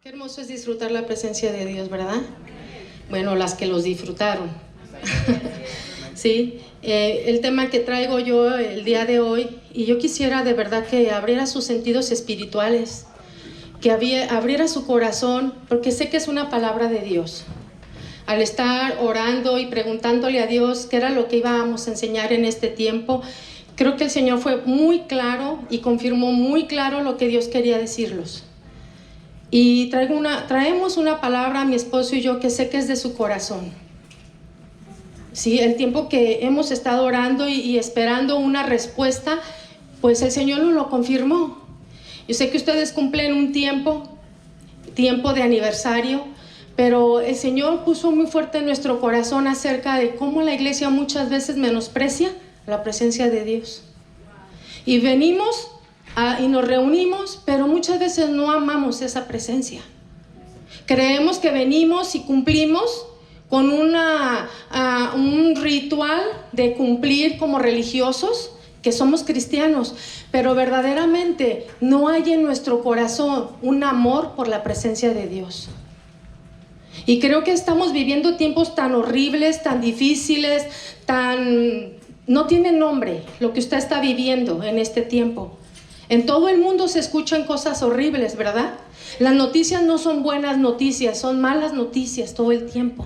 Qué hermoso es disfrutar la presencia de Dios, ¿verdad? Bueno, las que los disfrutaron. Sí, el tema que traigo yo el día de hoy, y yo quisiera de verdad que abriera sus sentidos espirituales, que abriera su corazón, porque sé que es una palabra de Dios. Al estar orando y preguntándole a Dios qué era lo que íbamos a enseñar en este tiempo, creo que el Señor fue muy claro y confirmó muy claro lo que Dios quería decirlos. Y traemos una palabra, mi esposo y yo, que sé que es de su corazón. Sí, el tiempo que hemos estado orando y esperando una respuesta, pues el Señor nos lo confirmó. Yo sé que ustedes cumplen un tiempo de aniversario, pero el Señor puso muy fuerte en nuestro corazón acerca de cómo la iglesia muchas veces menosprecia la presencia de Dios. Y venimos y nos reunimos, pero muchas veces no amamos esa presencia. Creemos que venimos y cumplimos con un ritual de cumplir como religiosos, que somos cristianos, pero verdaderamente no hay en nuestro corazón un amor por la presencia de Dios. Y creo que estamos viviendo tiempos tan horribles, tan difíciles, no tiene nombre lo que usted está viviendo en este tiempo. En todo el mundo se escuchan cosas horribles, ¿verdad? Las noticias no son buenas noticias, son malas noticias todo el tiempo.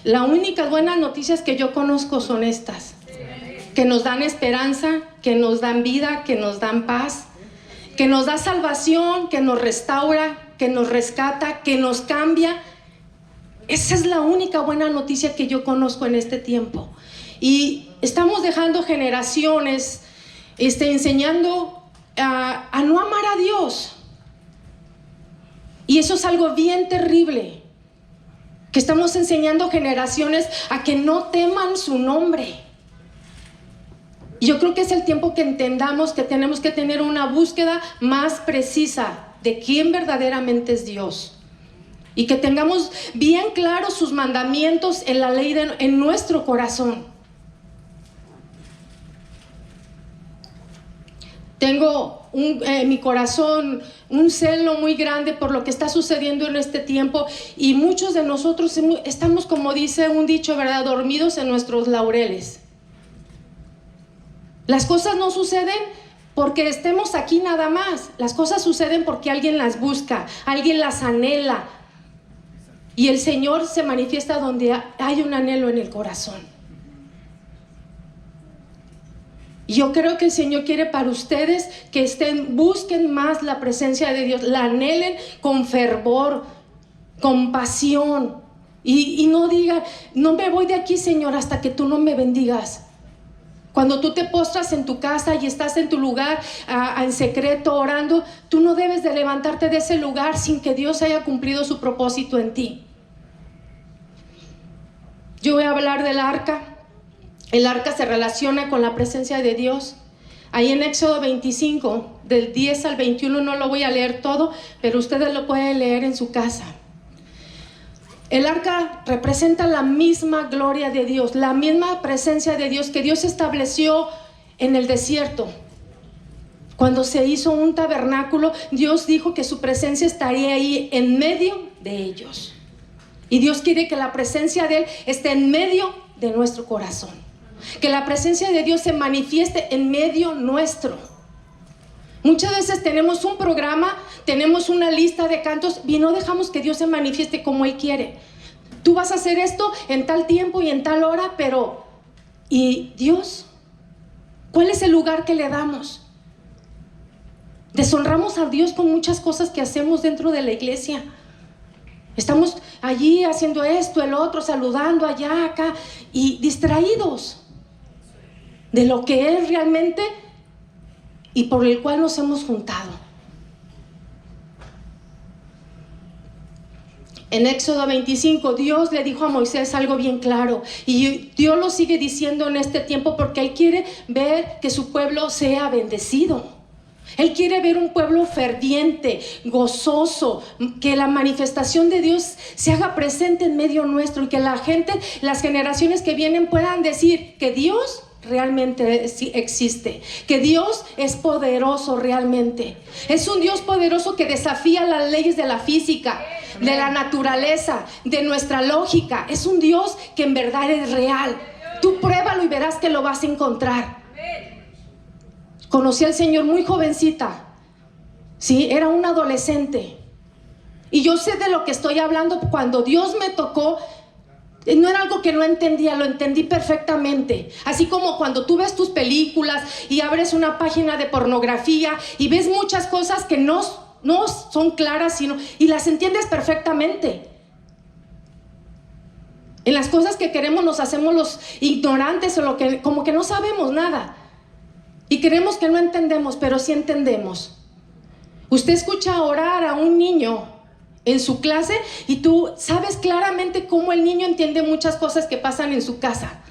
Las únicas buenas noticias que yo conozco son estas, que nos dan esperanza, que nos dan vida, que nos dan paz, que nos da salvación, que nos restaura, que nos rescata, que nos cambia. Esa es la única buena noticia que yo conozco en este tiempo. Y estamos dejando generaciones enseñando a no amar a Dios. Y eso es algo bien terrible, que estamos enseñando generaciones a que no teman su nombre. Y yo creo que es el tiempo que entendamos que tenemos que tener una búsqueda más precisa de quién verdaderamente es Dios. Y que tengamos bien claros sus mandamientos en la ley en nuestro corazón. Tengo en mi corazón un celo muy grande por lo que está sucediendo en este tiempo, y muchos de nosotros estamos, como dice un dicho, ¿verdad?, dormidos en nuestros laureles. Las cosas no suceden porque estemos aquí nada más. Las cosas suceden porque alguien las busca, alguien las anhela, y el Señor se manifiesta donde hay un anhelo en el corazón. Y yo creo que el Señor quiere para ustedes que busquen más la presencia de Dios, la anhelen con fervor, con pasión, y no digan: no me voy de aquí, Señor, hasta que tú no me bendigas. Cuando tú te postras en tu casa y estás en tu lugar en secreto orando, tú no debes de levantarte de ese lugar sin que Dios haya cumplido su propósito en ti. Yo voy a hablar del arca. El arca se relaciona con la presencia de Dios. Ahí en Éxodo 25, del 10 al 21, no lo voy a leer todo, pero ustedes lo pueden leer en su casa. El arca representa la misma gloria de Dios, la misma presencia de Dios que Dios estableció en el desierto. Cuando se hizo un tabernáculo, Dios dijo que su presencia estaría ahí en medio de ellos. Y Dios quiere que la presencia de Él esté en medio de nuestro corazón. Que la presencia de Dios se manifieste en medio nuestro. Muchas veces tenemos un programa, tenemos una lista de cantos y no dejamos que Dios se manifieste como Él quiere. Tú vas a hacer esto en tal tiempo y en tal hora, pero ¿y Dios? ¿Cuál es el lugar que le damos? Deshonramos a Dios con muchas cosas que hacemos dentro de la iglesia. Estamos allí haciendo esto, el otro, saludando allá, acá, y distraídos de lo que es realmente y por el cual nos hemos juntado. En Éxodo 25, Dios le dijo a Moisés algo bien claro, y Dios lo sigue diciendo en este tiempo porque Él quiere ver que su pueblo sea bendecido. Él quiere ver un pueblo ferviente, gozoso, que la manifestación de Dios se haga presente en medio nuestro, y que la gente, las generaciones que vienen puedan decir que Dios realmente sí existe, que Dios es poderoso realmente. Es un Dios poderoso que desafía las leyes de la física, de la naturaleza, de nuestra lógica. Es un Dios que en verdad es real. Tú pruébalo y verás que lo vas a encontrar. Conocí al Señor muy jovencita, sí, era un adolescente, y yo sé de lo que estoy hablando. Cuando Dios me tocó, no era algo que no entendía, lo entendí perfectamente. Así como cuando tú ves tus películas y abres una página de pornografía y ves muchas cosas que no son claras, y las entiendes perfectamente. En las cosas que queremos nos hacemos los ignorantes, o como que no sabemos nada y creemos que no entendemos, pero sí entendemos. Usted escucha orar a un niño en su clase y tú sabes claramente cómo el niño entiende muchas cosas que pasan en su casa.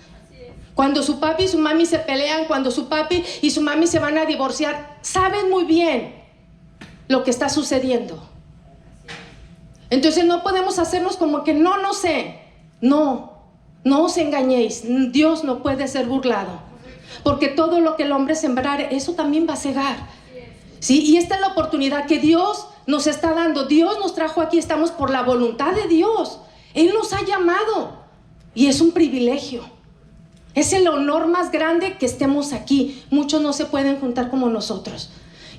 Cuando su papi y su mami se pelean, cuando su papi y su mami se van a divorciar, saben muy bien lo que está sucediendo. Entonces no podemos hacernos como que no sé. No os engañéis. Dios no puede ser burlado, porque todo lo que el hombre sembrare, eso también va a segar. ¿Sí? Y esta es la oportunidad que Dios nos está dando. Dios nos trajo aquí, estamos por la voluntad de Dios. Él nos ha llamado y es un privilegio. Es el honor más grande que estemos aquí. Muchos no se pueden juntar como nosotros.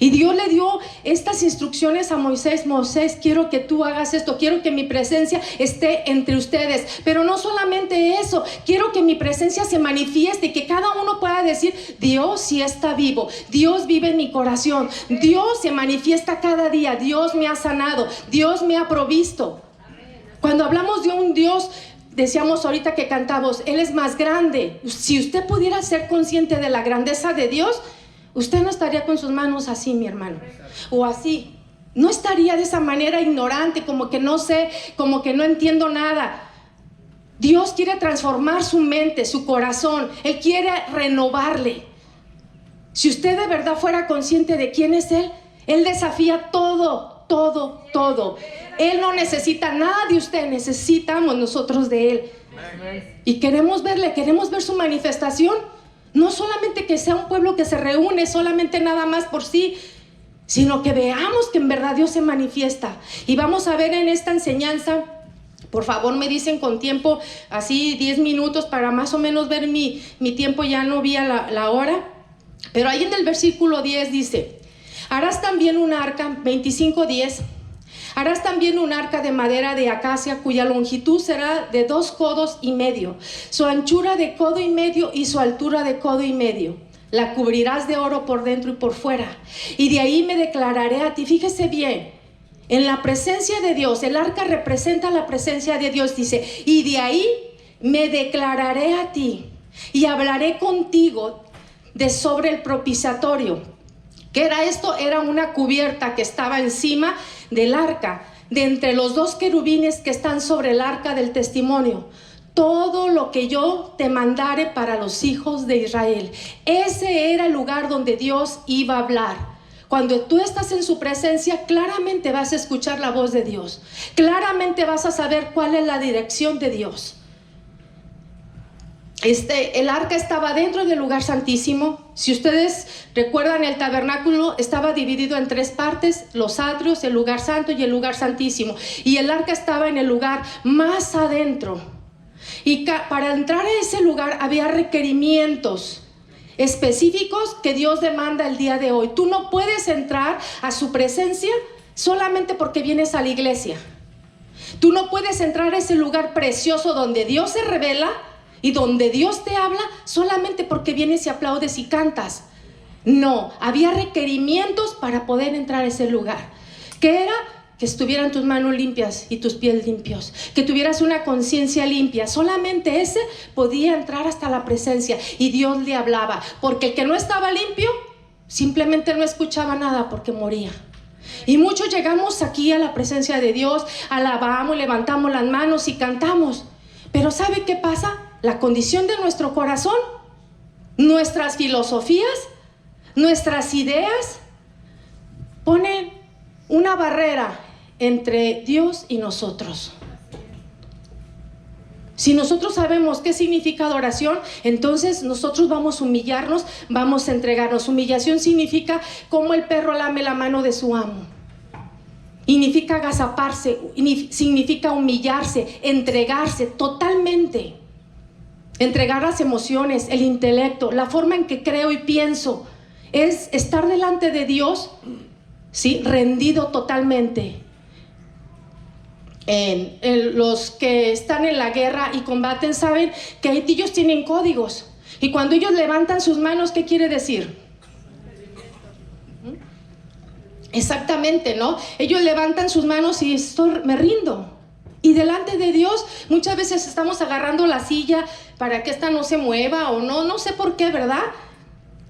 Y Dios le dio estas instrucciones a Moisés. Moisés, quiero que tú hagas esto, quiero que mi presencia esté entre ustedes. Pero no solamente eso, quiero que mi presencia se manifieste y que cada uno pueda decir: Dios sí está vivo, Dios vive en mi corazón, Dios se manifiesta cada día, Dios me ha sanado, Dios me ha provisto. Cuando hablamos de un Dios, decíamos ahorita que cantamos, Él es más grande. Si usted pudiera ser consciente de la grandeza de Dios, usted no estaría con sus manos así, mi hermano, o así. No estaría de esa manera ignorante, como que no sé, como que no entiendo nada. Dios quiere transformar su mente, su corazón. Él quiere renovarle. Si usted de verdad fuera consciente de quién es Él, Él desafía todo. Él no necesita nada de usted, necesitamos nosotros de Él. Y queremos verle, queremos ver su manifestación. No solamente que sea un pueblo que se reúne solamente nada más por sí, sino que veamos que en verdad Dios se manifiesta. Y vamos a ver en esta enseñanza, por favor me dicen con tiempo, así 10 minutos para más o menos ver mi tiempo, ya no vi la hora. Pero ahí en el versículo 10 dice: harás también un arca, 25:10. Harás también un arca de madera de acacia, cuya longitud será de 2 codos y medio, su anchura de codo y medio y su altura de codo y medio. La cubrirás de oro por dentro y por fuera. Y de ahí me declararé a ti. Fíjese bien, en la presencia de Dios, el arca representa la presencia de Dios, dice, y de ahí me declararé a ti y hablaré contigo de sobre el propiciatorio. ¿Qué era esto? Era una cubierta que estaba encima del arca, de entre los 2 querubines que están sobre el arca del testimonio. Todo lo que yo te mandare para los hijos de Israel. Ese era el lugar donde Dios iba a hablar. Cuando tú estás en su presencia, claramente vas a escuchar la voz de Dios. Claramente vas a saber cuál es la dirección de Dios. El arca estaba dentro del lugar santísimo. Si ustedes recuerdan, el tabernáculo estaba dividido en 3 partes: los atrios, el lugar santo y el lugar santísimo. Y el arca estaba en el lugar más adentro. Y para entrar a ese lugar había requerimientos específicos que Dios demanda el día de hoy. Tú no puedes entrar a su presencia solamente porque vienes a la iglesia. Tú no puedes entrar a ese lugar precioso donde Dios se revela y donde Dios te habla solamente porque vienes y aplaudes y cantas. No, había requerimientos para poder entrar a ese lugar. ¿Qué era? Que estuvieran tus manos limpias y tus pies limpios, que tuvieras una conciencia limpia. Solamente ese podía entrar hasta la presencia y Dios le hablaba, porque el que no estaba limpio simplemente no escuchaba nada porque moría. Y muchos llegamos aquí a la presencia de Dios, alabamos, levantamos las manos y cantamos, pero ¿sabe qué pasa? La condición de nuestro corazón, nuestras filosofías, nuestras ideas ponen una barrera entre Dios y nosotros. Si nosotros sabemos qué significa adoración, entonces nosotros vamos a humillarnos, vamos a entregarnos. Humillación significa como el perro lame la mano de su amo. Significa agazaparse, significa humillarse, entregarse totalmente. Entregar las emociones, el intelecto, la forma en que creo y pienso. Es estar delante de Dios, ¿sí? Rendido totalmente. Los que están en la guerra y combaten saben que ellos tienen códigos. Y cuando ellos levantan sus manos, ¿qué quiere decir? Exactamente, ¿no? Ellos levantan sus manos y me rindo. Y delante de Dios muchas veces estamos agarrando la silla para que esta no se mueva o no sé por qué, ¿verdad?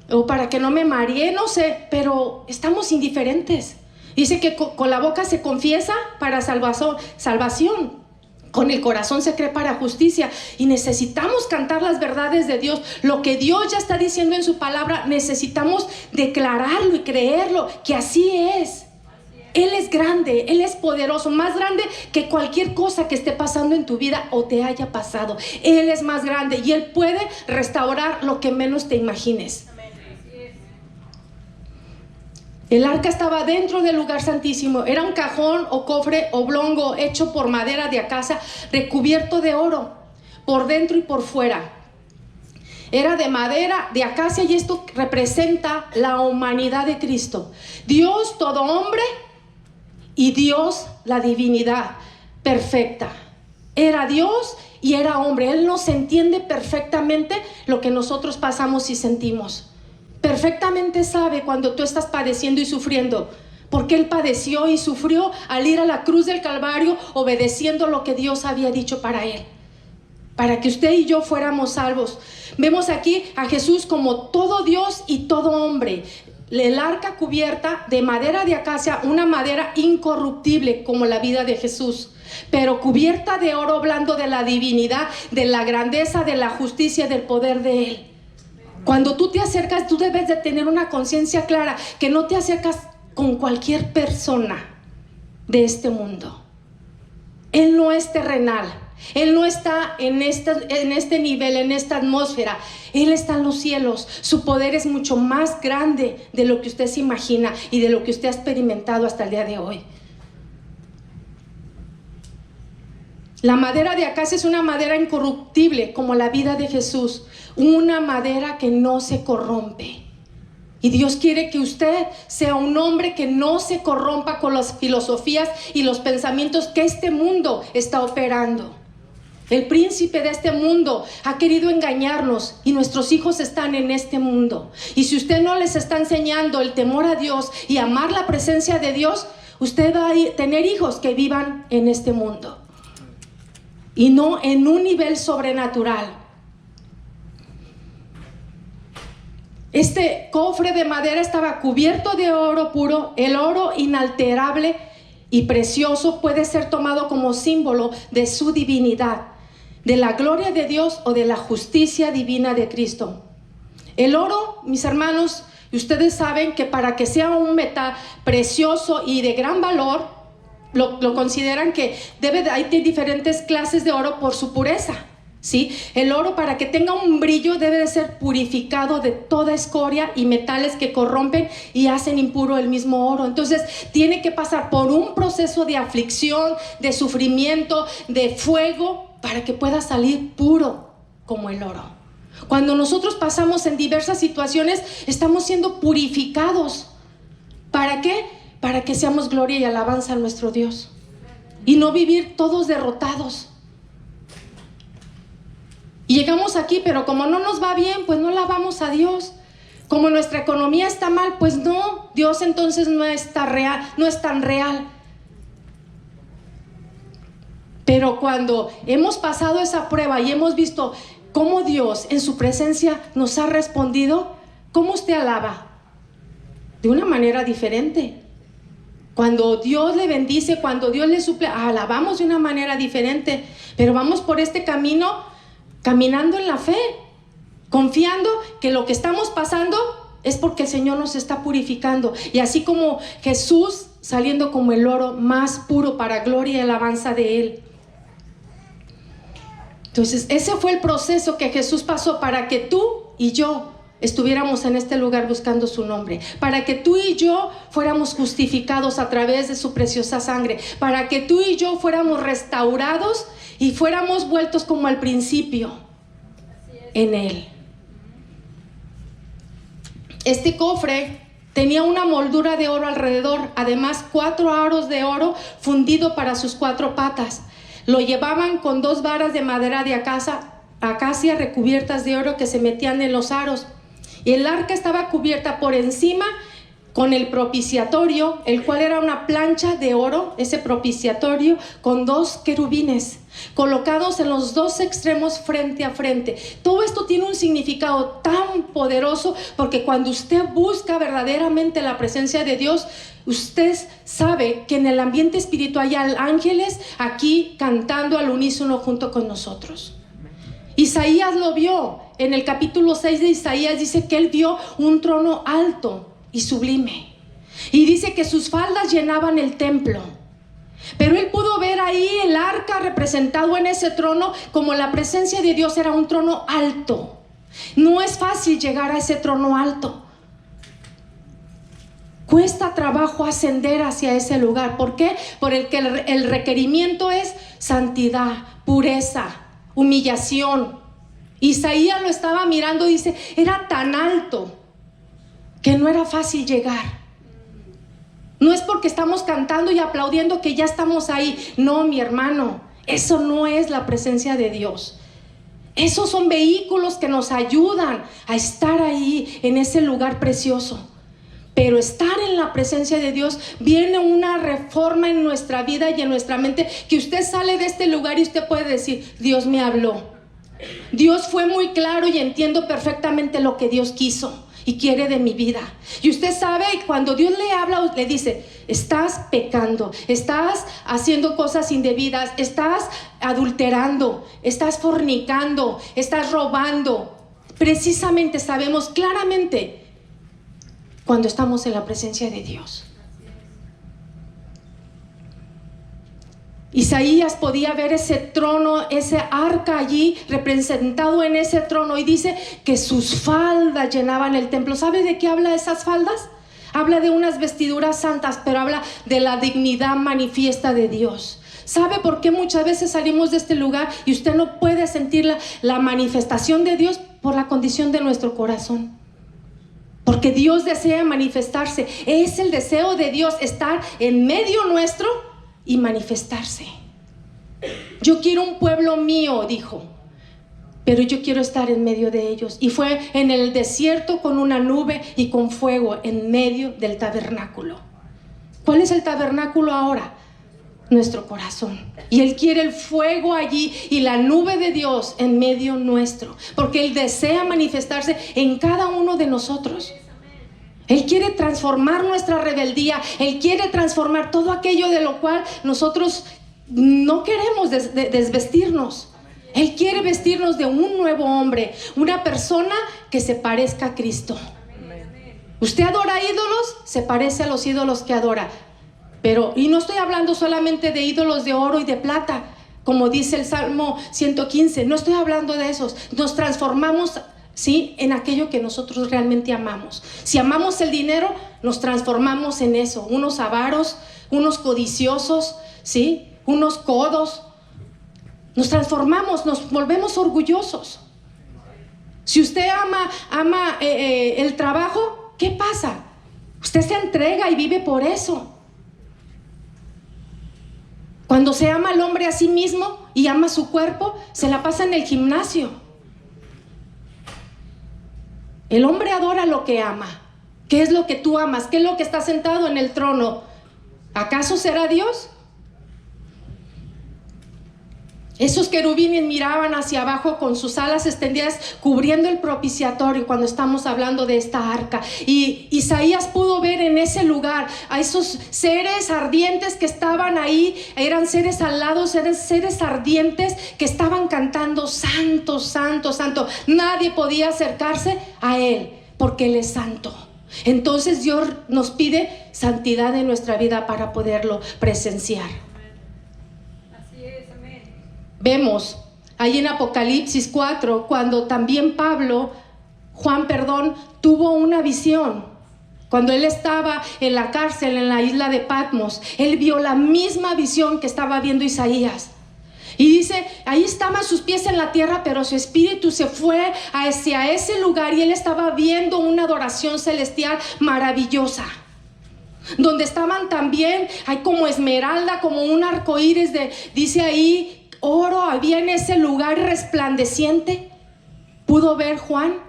O para que no me maree, no sé, pero estamos indiferentes. Dice que con la boca se confiesa para salvación, con el corazón se cree para justicia, y necesitamos cantar las verdades de Dios. Lo que Dios ya está diciendo en su palabra, necesitamos declararlo y creerlo, que así es. Él es grande, Él es poderoso, más grande que cualquier cosa que esté pasando en tu vida o te haya pasado. Él es más grande y Él puede restaurar lo que menos te imagines. El arca estaba dentro del lugar santísimo. Era un cajón o cofre oblongo hecho por madera de acacia, recubierto de oro por dentro y por fuera. Era de madera de acacia, y esto representa la humanidad de Cristo. Dios todo hombre y Dios la divinidad perfecta. Era Dios y era hombre. Él nos entiende perfectamente lo que nosotros pasamos y sentimos. Perfectamente sabe cuando tú estás padeciendo y sufriendo, porque Él padeció y sufrió al ir a la cruz del Calvario, obedeciendo lo que Dios había dicho para Él, para que usted y yo fuéramos salvos. Vemos aquí a Jesús como todo Dios y todo hombre. El arca cubierta de madera de acacia, una madera incorruptible como la vida de Jesús, pero cubierta de oro blando, de la divinidad, de la grandeza, de la justicia, del poder de Él. Cuando tú te acercas, tú debes de tener una conciencia clara, que no te acercas con cualquier persona de este mundo. Él no es terrenal, Él no está en este nivel, en esta atmósfera. Él está en los cielos. Su poder es mucho más grande de lo que usted se imagina y de lo que usted ha experimentado hasta el día de hoy. La madera de acacia es una madera incorruptible como la vida de Jesús, una madera que no se corrompe. Y Dios quiere que usted sea un hombre que no se corrompa con las filosofías y los pensamientos que este mundo está operando. El príncipe de este mundo ha querido engañarnos, y nuestros hijos están en este mundo. Y si usted no les está enseñando el temor a Dios y amar la presencia de Dios, usted va a tener hijos que vivan en este mundo y no en un nivel sobrenatural. Este cofre de madera estaba cubierto de oro puro. El oro inalterable y precioso puede ser tomado como símbolo de su divinidad, de la gloria de Dios o de la justicia divina de Cristo. El oro, mis hermanos, y ustedes saben que para que sea un metal precioso y de gran valor, lo consideran que hay diferentes clases de oro por su pureza, ¿sí? El oro, para que tenga un brillo, debe de ser purificado de toda escoria y metales que corrompen y hacen impuro el mismo oro. Entonces tiene que pasar por un proceso de aflicción, de sufrimiento, de fuego, para que pueda salir puro como el oro. Cuando nosotros pasamos en diversas situaciones, estamos siendo purificados. ¿Para qué? Para que seamos gloria y alabanza a nuestro Dios, y no vivir todos derrotados. Y llegamos aquí, pero como no nos va bien, pues no alabamos a Dios. Como nuestra economía está mal, pues no, Dios entonces no es tan real. Pero cuando hemos pasado esa prueba y hemos visto cómo Dios en su presencia nos ha respondido, ¿cómo usted alaba? De una manera diferente. Cuando Dios le bendice, cuando Dios le suple, alabamos de una manera diferente. Pero vamos por este camino, caminando en la fe, confiando que lo que estamos pasando es porque el Señor nos está purificando. Y así como Jesús saliendo como el oro más puro para gloria y alabanza de Él. Entonces, ese fue el proceso que Jesús pasó para que tú y yo estuviéramos en este lugar buscando su nombre, para que tú y yo fuéramos justificados a través de su preciosa sangre, para que tú y yo fuéramos restaurados y fuéramos vueltos como al principio en Él. Este cofre tenía una moldura de oro alrededor, además 4 aros de oro fundido para sus 4 patas. Lo llevaban con 2 varas de madera de acacia recubiertas de oro que se metían en los aros. Y el arca estaba cubierta por encima con el propiciatorio, el cual era una plancha de oro, ese propiciatorio, con 2 querubines colocados en los 2 extremos frente a frente. Todo esto tiene un significado tan poderoso, porque cuando usted busca verdaderamente la presencia de Dios, usted sabe que en el ambiente espiritual hay ángeles aquí cantando al unísono junto con nosotros. Isaías lo vio. En el capítulo 6 de Isaías dice que él vio un trono alto y sublime, y dice que sus faldas llenaban el templo. Pero él pudo ver ahí el arca representado en ese trono, como la presencia de Dios era un trono alto. No es fácil llegar a ese trono alto. Cuesta trabajo ascender hacia ese lugar. ¿Por qué? Porque el requerimiento es santidad, pureza, humillación. Isaías lo estaba mirando y dice, era tan alto que no era fácil llegar. No es porque estamos cantando y aplaudiendo que ya estamos ahí. No, mi hermano, eso no es la presencia de Dios. Esos son vehículos que nos ayudan a estar ahí en ese lugar precioso. Pero estar en la presencia de Dios viene una reforma en nuestra vida y en nuestra mente, que usted sale de este lugar y usted puede decir, Dios me habló. Dios fue muy claro y entiendo perfectamente lo que Dios quiso y quiere de mi vida. Y usted sabe, cuando Dios le habla, le dice, estás pecando, estás haciendo cosas indebidas, estás adulterando, estás fornicando, estás robando. Precisamente sabemos claramente cuando estamos en la presencia de Dios. Isaías podía ver ese trono, ese arca allí representado en ese trono, y dice que sus faldas llenaban el templo. ¿Sabe de qué habla esas faldas? Habla de unas vestiduras santas, pero habla de la dignidad manifiesta de Dios. ¿Sabe por qué muchas veces salimos de este lugar y usted no puede sentir la manifestación de Dios? Por la condición de nuestro corazón. Porque Dios desea manifestarse. Es el deseo de Dios estar en medio nuestro y manifestarse. Yo quiero un pueblo mío, dijo, pero yo quiero estar en medio de ellos. Y fue en el desierto con una nube y con fuego en medio del tabernáculo. ¿Cuál es el tabernáculo ahora? Nuestro corazón. Y Él quiere el fuego allí y la nube de Dios en medio nuestro, porque Él desea manifestarse en cada uno de nosotros. Él quiere transformar nuestra rebeldía. Él quiere transformar todo aquello de lo cual nosotros no queremos desvestirnos. Él quiere vestirnos de un nuevo hombre, una persona que se parezca a Cristo. Usted adora ídolos, se parece a los ídolos que adora. Pero, y no estoy hablando solamente de ídolos de oro y de plata, como dice el Salmo 115. No estoy hablando de esos. Nos transformamos, ¿sí?, en aquello que nosotros realmente amamos. Si amamos el dinero, nos transformamos en eso. Unos avaros, unos codiciosos, ¿sí?, unos codos. Nos transformamos, nos volvemos orgullosos. Si usted ama el trabajo, ¿qué pasa? Usted se entrega y vive por eso. Cuando se ama al hombre a sí mismo y ama su cuerpo, se la pasa en el gimnasio. El hombre adora lo que ama. ¿Qué es lo que tú amas? ¿Qué es lo que está sentado en el trono? ¿Acaso será Dios? Esos querubines miraban hacia abajo con sus alas extendidas, cubriendo el propiciatorio, cuando estamos hablando de esta arca. Y Isaías pudo ver en ese lugar a esos seres ardientes que estaban ahí. Eran seres alados, eran seres ardientes que estaban cantando: santo, santo, santo. Nadie podía acercarse a Él porque Él es santo. Entonces Dios nos pide santidad en nuestra vida para poderlo presenciar. Vemos ahí en Apocalipsis 4, cuando también Juan, tuvo una visión. Cuando él estaba en la cárcel en la isla de Patmos, él vio la misma visión que estaba viendo Isaías. Y dice, ahí estaban sus pies en la tierra, pero su espíritu se fue hacia ese lugar y él estaba viendo una adoración celestial maravillosa. Donde estaban también, hay como esmeralda, como un arco iris dice ahí, oro había en ese lugar resplandeciente. Pudo ver Juan.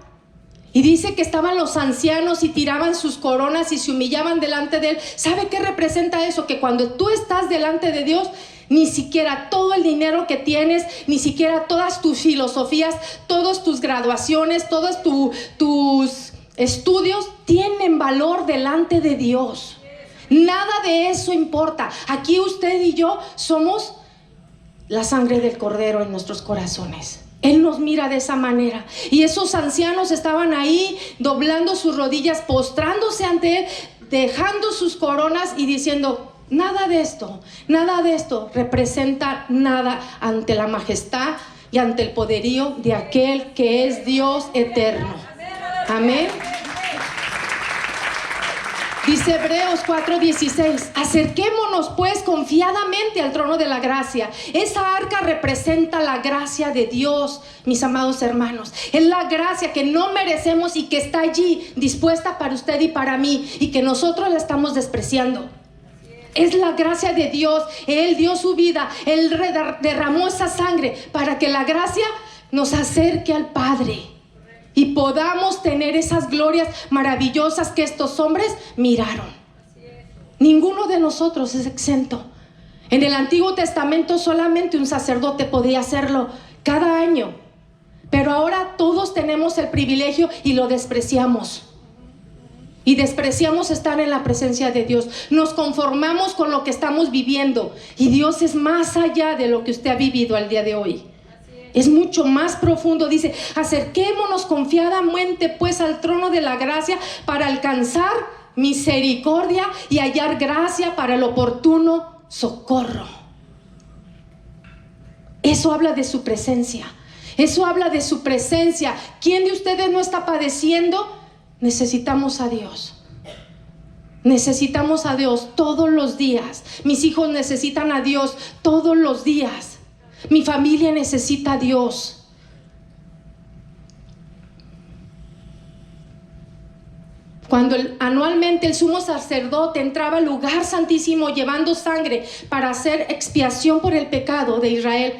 Y dice que estaban los ancianos y tiraban sus coronas y se humillaban delante de él. ¿Sabe qué representa eso? Que cuando tú estás delante de Dios, ni siquiera todo el dinero que tienes, ni siquiera todas tus filosofías, todas tus graduaciones, todos tus estudios tienen valor delante de Dios. Nada de eso importa. Aquí usted y yo somos la sangre del Cordero en nuestros corazones. Él nos mira de esa manera. Y esos ancianos estaban ahí doblando sus rodillas, postrándose ante él, dejando sus coronas y diciendo, nada de esto representa nada ante la majestad y ante el poderío de aquel que es Dios eterno. Amén. Dice Hebreos 4:16, acerquémonos pues confiadamente al trono de la gracia. Esa arca representa la gracia de Dios, mis amados hermanos. Es la gracia que no merecemos y que está allí dispuesta para usted y para mí, y que nosotros la estamos despreciando. Es la gracia de Dios. Él dio su vida, Él derramó esa sangre para que la gracia nos acerque al Padre y podamos tener esas glorias maravillosas que estos hombres miraron. Ninguno de nosotros es exento. En el Antiguo Testamento solamente un sacerdote podía hacerlo cada año, pero ahora todos tenemos el privilegio y lo despreciamos. Y despreciamos estar en la presencia de Dios. Nos conformamos con lo que estamos viviendo. Y Dios es más allá de lo que usted ha vivido al día de hoy. Es mucho más profundo. Dice, acerquémonos confiadamente pues al trono de la gracia para alcanzar misericordia y hallar gracia para el oportuno socorro. Eso habla de su presencia. Eso habla de su presencia. ¿Quién de ustedes no está padeciendo? Necesitamos a Dios. Necesitamos a Dios todos los días. Mis hijos necesitan a Dios todos los días. Mi familia necesita a Dios. Cuando anualmente el sumo sacerdote entraba al lugar santísimo llevando sangre para hacer expiación por el pecado de Israel,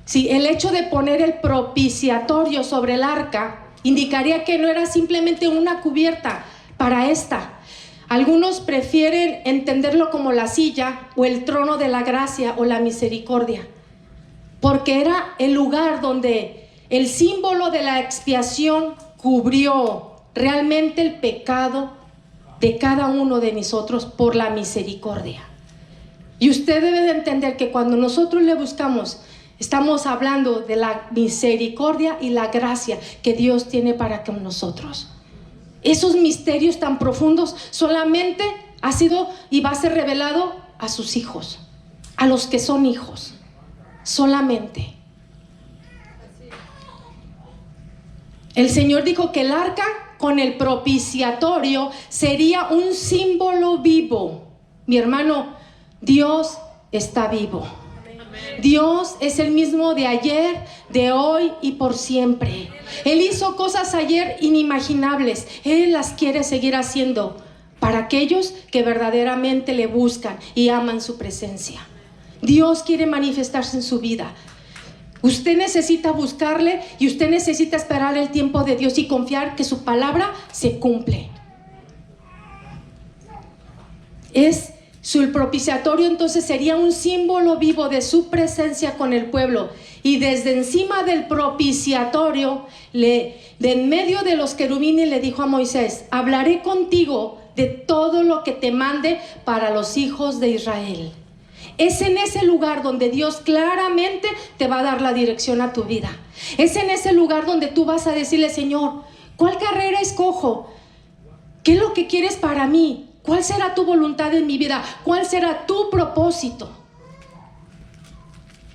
sí, el hecho de poner el propiciatorio sobre el arca indicaría que no era simplemente una cubierta para esta. Algunos prefieren entenderlo como la silla o el trono de la gracia o la misericordia, porque era el lugar donde el símbolo de la expiación cubrió realmente el pecado de cada uno de nosotros por la misericordia. Y usted debe de entender que cuando nosotros le buscamos, estamos hablando de la misericordia y la gracia que Dios tiene para con nosotros. Esos misterios tan profundos solamente ha sido y va a ser revelado a sus hijos, a los que son hijos, solamente. El Señor dijo que el arca con el propiciatorio sería un símbolo vivo. Mi hermano, Dios está vivo. Dios es el mismo de ayer, de hoy y por siempre. Él hizo cosas ayer inimaginables. Él las quiere seguir haciendo para aquellos que verdaderamente le buscan y aman su presencia. Dios quiere manifestarse en su vida. Usted necesita buscarle y usted necesita esperar el tiempo de Dios y confiar que su palabra se cumple. El propiciatorio entonces sería un símbolo vivo de su presencia con el pueblo. Y desde encima del propiciatorio, de en medio de los querubines, le dijo a Moisés: hablaré contigo de todo lo que te mande para los hijos de Israel. Es en ese lugar donde Dios claramente te va a dar la dirección a tu vida. Es en ese lugar donde tú vas a decirle: Señor, ¿cuál carrera escojo? ¿Qué es lo que quieres para mí? ¿Cuál será tu voluntad en mi vida? ¿Cuál será tu propósito?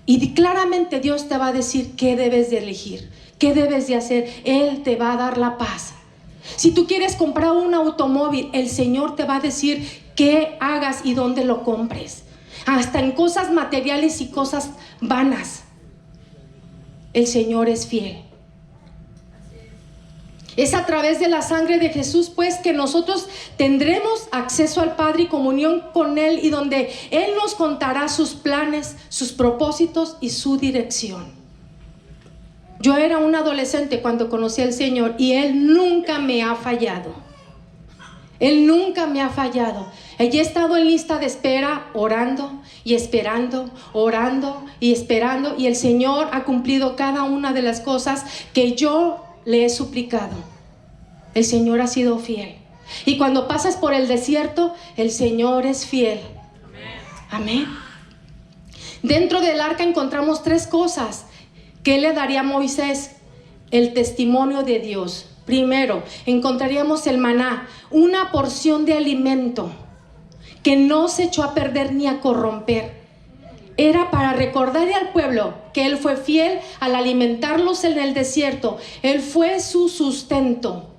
Y claramente Dios te va a decir qué debes de elegir, qué debes de hacer. Él te va a dar la paz. Si tú quieres comprar un automóvil, el Señor te va a decir qué hagas y dónde lo compres. Hasta en cosas materiales y cosas vanas, el Señor es fiel. Es a través de la sangre de Jesús, pues, que nosotros tendremos acceso al Padre y comunión con Él, y donde Él nos contará sus planes, sus propósitos y su dirección. Yo era un adolescente cuando conocí al Señor y Él nunca me ha fallado. Él nunca me ha fallado. He estado en lista de espera, orando y esperando, orando y esperando, y el Señor ha cumplido cada una de las cosas que yo le he suplicado. El Señor ha sido fiel. Y cuando pasas por el desierto, el Señor es fiel. Amén. Dentro del arca encontramos 3 cosas que Él le daría a Moisés: el testimonio de Dios. Primero, encontraríamos el maná, una porción de alimento que no se echó a perder ni a corromper. Era para recordarle al pueblo que Él fue fiel al alimentarlos en el desierto. Él fue su sustento.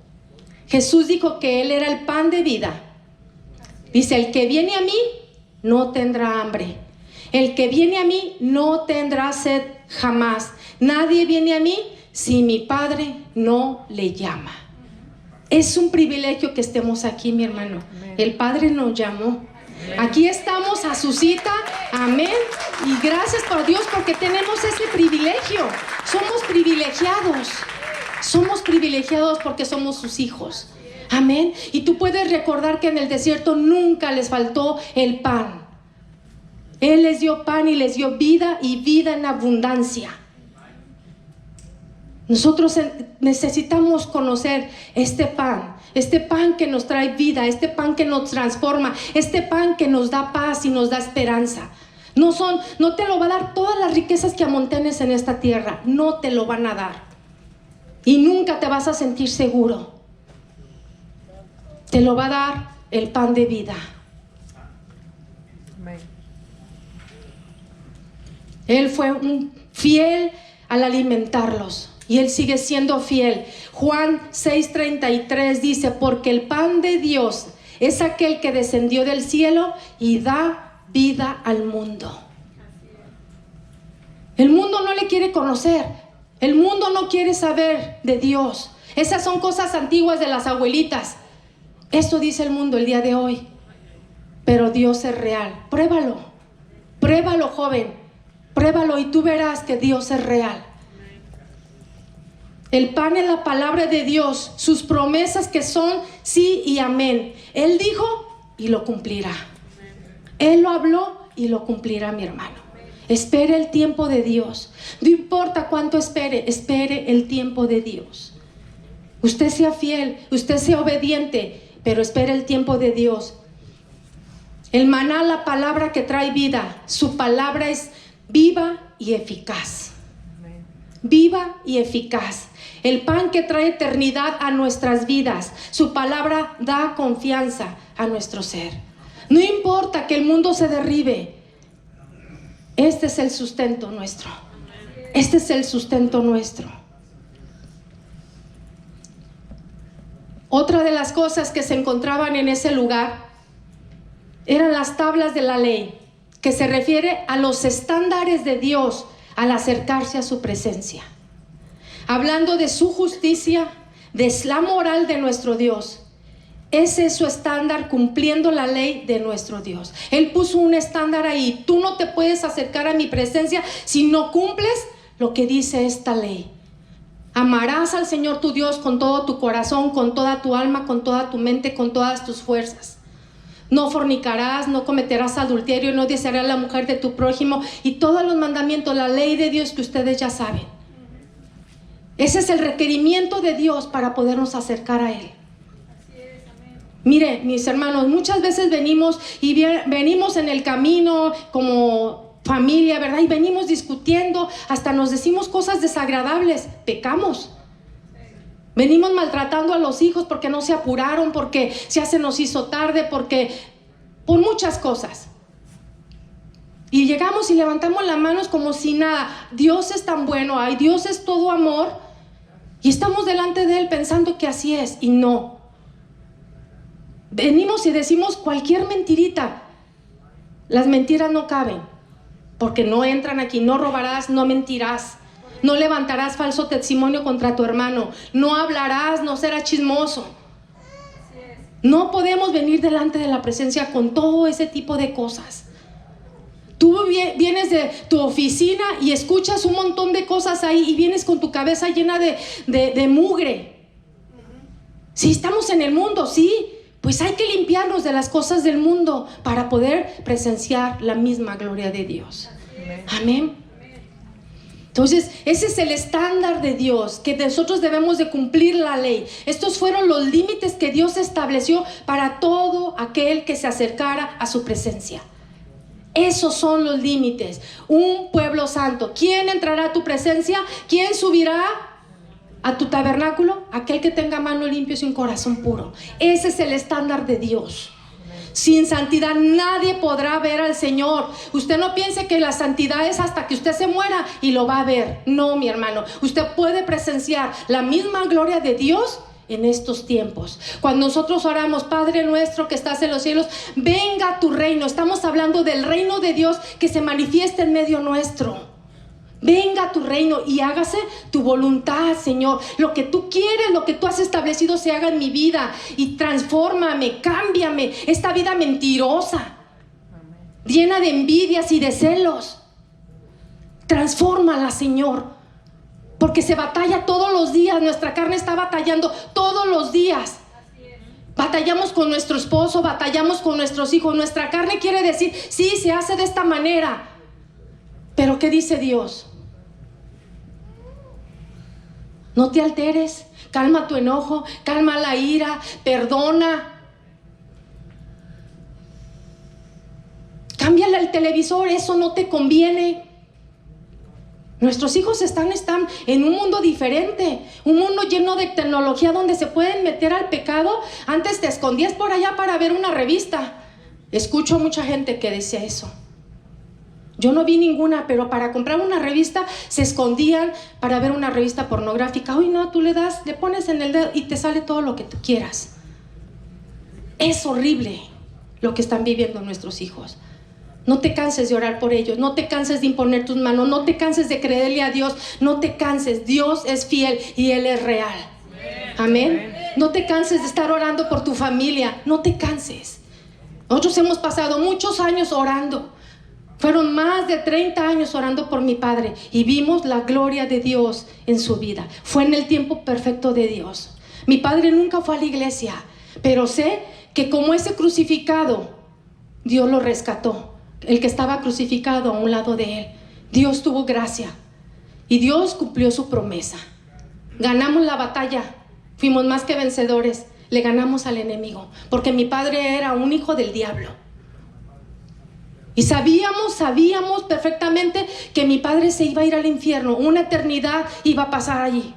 Jesús dijo que Él era el pan de vida. Dice: el que viene a mí no tendrá hambre. El que viene a mí no tendrá sed jamás. Nadie viene a mí si mi Padre no le llama. Es un privilegio que estemos aquí, mi hermano. El Padre nos llamó. Aquí estamos a su cita. Amén. Y gracias por Dios, porque tenemos ese privilegio. Somos privilegiados. Somos privilegiados porque somos sus hijos. Amén. Y tú puedes recordar que en el desierto nunca les faltó el pan. Él les dio pan y les dio vida, y vida en abundancia. Nosotros necesitamos conocer este pan que nos trae vida, este pan que nos transforma, este pan que nos da paz y nos da esperanza. No te lo va a dar todas las riquezas que amontones en esta tierra, no te lo van a dar. Y nunca te vas a sentir seguro. Te lo va a dar el pan de vida. Él fue fiel al alimentarlos, y Él sigue siendo fiel. Juan 6:33 dice: porque el pan de Dios es aquel que descendió del cielo y da vida al mundo. El mundo no le quiere conocer. El mundo no quiere saber de Dios. Esas son cosas antiguas de las abuelitas. Eso dice el mundo el día de hoy. Pero Dios es real. Pruébalo. Pruébalo, joven. Pruébalo y tú verás que Dios es real. El pan es la palabra de Dios, sus promesas que son sí y amén. Él dijo y lo cumplirá. Él lo habló y lo cumplirá, mi hermano. Espere el tiempo de Dios. No importa cuánto espere, espere el tiempo de Dios. Usted sea fiel, usted sea obediente, pero espere el tiempo de Dios. El maná, la palabra que trae vida, su palabra es viva y eficaz. Viva y eficaz. El pan que trae eternidad a nuestras vidas. Su palabra da confianza a nuestro ser. No importa que el mundo se derribe. Este es el sustento nuestro. Este es el sustento nuestro. Otra de las cosas que se encontraban en ese lugar eran las tablas de la ley, que se refiere a los estándares de Dios al acercarse a su presencia. Hablando de su justicia, de la moral de nuestro Dios. Ese es su estándar, cumpliendo la ley de nuestro Dios. Él puso un estándar ahí. Tú no te puedes acercar a mi presencia si no cumples lo que dice esta ley. Amarás al Señor tu Dios con todo tu corazón, con toda tu alma, con toda tu mente, con todas tus fuerzas. No fornicarás, no cometerás adulterio, no desearás la mujer de tu prójimo, y todos los mandamientos, la ley de Dios que ustedes ya saben. Ese es el requerimiento de Dios para podernos acercar a Él. Mire, mis hermanos, muchas veces venimos en el camino como familia, ¿verdad? Y venimos discutiendo, hasta nos decimos cosas desagradables, pecamos. Venimos maltratando a los hijos porque no se apuraron, porque ya se nos hizo tarde, por muchas cosas. Y llegamos y levantamos las manos como si nada. Dios es tan bueno, ay, Dios es todo amor. Y estamos delante de Él pensando que así es, y no. Venimos y decimos cualquier mentirita. Las mentiras no caben, porque no entran aquí. No robarás, no mentirás, no levantarás falso testimonio contra tu hermano, no hablarás, no serás chismoso. No podemos venir delante de la presencia con todo ese tipo de cosas. Tú vienes de tu oficina y escuchas un montón de cosas ahí y vienes con tu cabeza llena de mugre. Si estamos en el mundo, sí, pues hay que limpiarnos de las cosas del mundo para poder presenciar la misma gloria de Dios. Amén. Entonces, ese es el estándar de Dios, que nosotros debemos de cumplir la ley. Estos fueron los límites que Dios estableció para todo aquel que se acercara a su presencia. Esos son los límites. Un pueblo santo. ¿Quién entrará a tu presencia? ¿Quién subirá a tu tabernáculo? Aquel que tenga mano limpia y un corazón puro. Ese es el estándar de Dios. Sin santidad nadie podrá ver al Señor. Usted no piense que la santidad es hasta que usted se muera y lo va a ver. No, mi hermano. Usted puede presenciar la misma gloria de Dios en estos tiempos. Cuando nosotros oramos, Padre nuestro que estás en los cielos, venga tu reino. Estamos hablando del reino de Dios que se manifiesta en medio nuestro. Venga tu reino y hágase tu voluntad, Señor. Lo que tú quieres, lo que tú has establecido se haga en mi vida. Y transfórmame, cámbiame esta vida mentirosa, llena de envidias y de celos. Transfórmala, Señor. Porque se batalla todos los días. Nuestra carne está batallando todos los días. Batallamos con nuestro esposo, batallamos con nuestros hijos. Nuestra carne quiere decir, sí, se hace de esta manera. Pero ¿qué dice Dios? No te alteres, calma tu enojo, calma la ira, perdona. Cámbiale el televisor, eso no te conviene. Nuestros hijos están en un mundo diferente, un mundo lleno de tecnología donde se pueden meter al pecado. Antes te escondías por allá para ver una revista. Escucho a mucha gente que dice eso. Yo no vi ninguna, pero para comprar una revista se escondían para ver una revista pornográfica. Uy, no, tú le pones en el dedo y te sale todo lo que tú quieras. Es horrible lo que están viviendo nuestros hijos. No te canses de orar por ellos, no te canses de imponer tus manos, no te canses de creerle a Dios, no te canses. Dios es fiel y Él es real. Amén. No te canses de estar orando por tu familia, no te canses. Nosotros hemos pasado muchos años orando. Fueron más de 30 años orando por mi padre y vimos la gloria de Dios en su vida. Fue en el tiempo perfecto de Dios. Mi padre nunca fue a la iglesia, pero sé que como ese crucificado, Dios lo rescató. El que estaba crucificado a un lado de él, Dios tuvo gracia y Dios cumplió su promesa. Ganamos la batalla, fuimos más que vencedores, le ganamos al enemigo, porque mi padre era un hijo del diablo. Y sabíamos perfectamente que mi padre se iba a ir al infierno, una eternidad iba a pasar allí.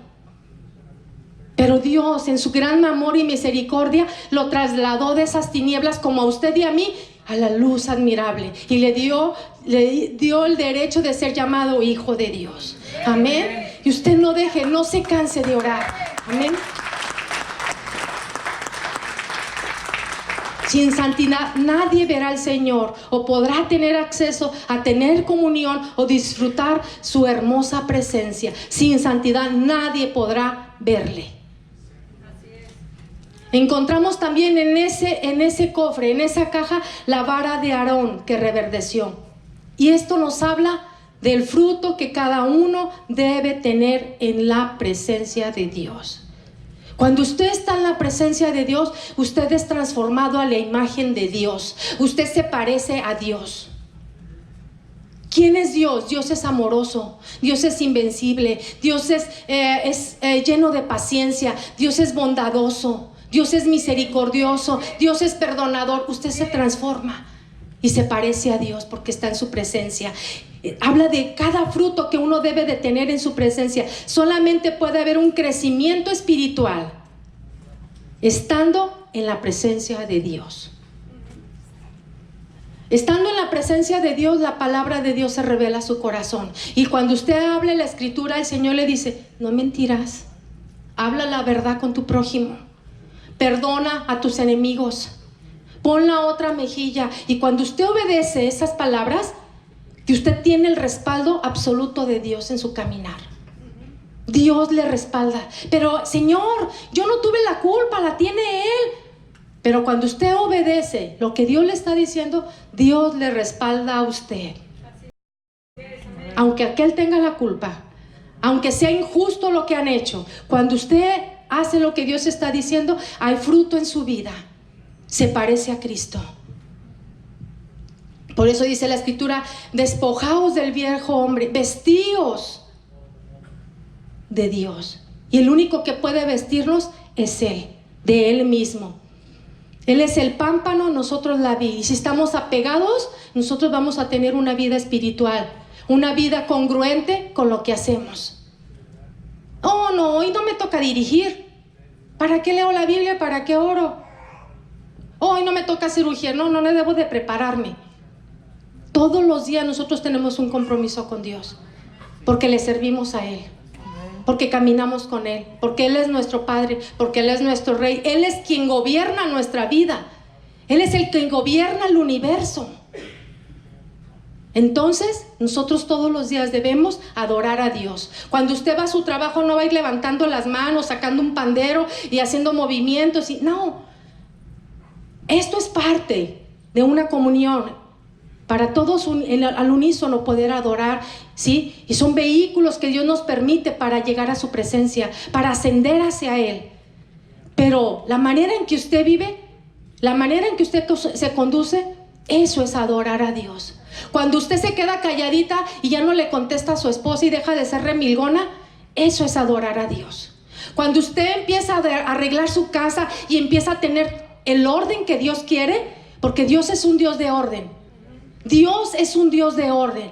Pero Dios, en su gran amor y misericordia, lo trasladó de esas tinieblas como a usted y a mí, a la luz admirable, y le dio el derecho de ser llamado hijo de Dios. Amén. Y usted no se canse de orar. Amén. Sin santidad nadie verá al Señor o podrá tener acceso a tener comunión o disfrutar su hermosa presencia. Sin santidad nadie podrá verle. Encontramos también en ese cofre, en esa caja, la vara de Aarón que reverdeció. Y esto nos habla del fruto que cada uno debe tener en la presencia de Dios. Cuando usted está en la presencia de Dios, usted es transformado a la imagen de Dios. Usted se parece a Dios. ¿Quién es Dios? Dios es amoroso, Dios es invencible, Dios es lleno de paciencia, Dios es bondadoso, Dios es misericordioso, Dios es perdonador. Usted se transforma y se parece a Dios porque está en su presencia. Habla de cada fruto que uno debe de tener en su presencia. Solamente puede haber un crecimiento espiritual estando en la presencia de Dios. Estando en la presencia de Dios, la palabra de Dios se revela a su corazón. Y cuando usted hable la escritura, el Señor le dice, no mentirás, habla la verdad con tu prójimo, perdona a tus enemigos, pon la otra mejilla. Y cuando usted obedece esas palabras, que usted tiene el respaldo absoluto de Dios en su caminar. Dios le respalda. Pero Señor, yo no tuve la culpa, la tiene Él. Pero cuando usted obedece lo que Dios le está diciendo, Dios le respalda a usted. Aunque aquel tenga la culpa, aunque sea injusto lo que han hecho, cuando usted hace lo que Dios está diciendo, hay fruto en su vida. Se parece a Cristo. Por eso dice la escritura, despojaos del viejo hombre, vestíos de Dios. Y el único que puede vestirnos es Él, de Él mismo. Él es el pámpano, nosotros la vid. Y si estamos apegados, nosotros vamos a tener una vida espiritual, una vida congruente con lo que hacemos. Oh, no, hoy no me toca dirigir. ¿Para qué leo la Biblia? ¿Para qué oro? Hoy no me toca cirugía. No debo de prepararme. Todos los días nosotros tenemos un compromiso con Dios, porque le servimos a Él, porque caminamos con Él, porque Él es nuestro Padre, porque Él es nuestro Rey. Él es quien gobierna nuestra vida. Él es el que gobierna el universo. Entonces, nosotros todos los días debemos adorar a Dios. Cuando usted va a su trabajo, no va a ir levantando las manos, sacando un pandero y haciendo movimientos. No, esto es parte de una comunión. Para todos al unísono poder adorar, ¿sí? Y son vehículos que Dios nos permite para llegar a su presencia, para ascender hacia Él. Pero la manera en que usted vive, la manera en que usted se conduce, eso es adorar a Dios. Cuando usted se queda calladita y ya no le contesta a su esposa y deja de ser remilgona, eso es adorar a Dios. Cuando usted empieza a arreglar su casa y empieza a tener el orden que Dios quiere, porque Dios es un Dios de orden. Dios es un Dios de orden.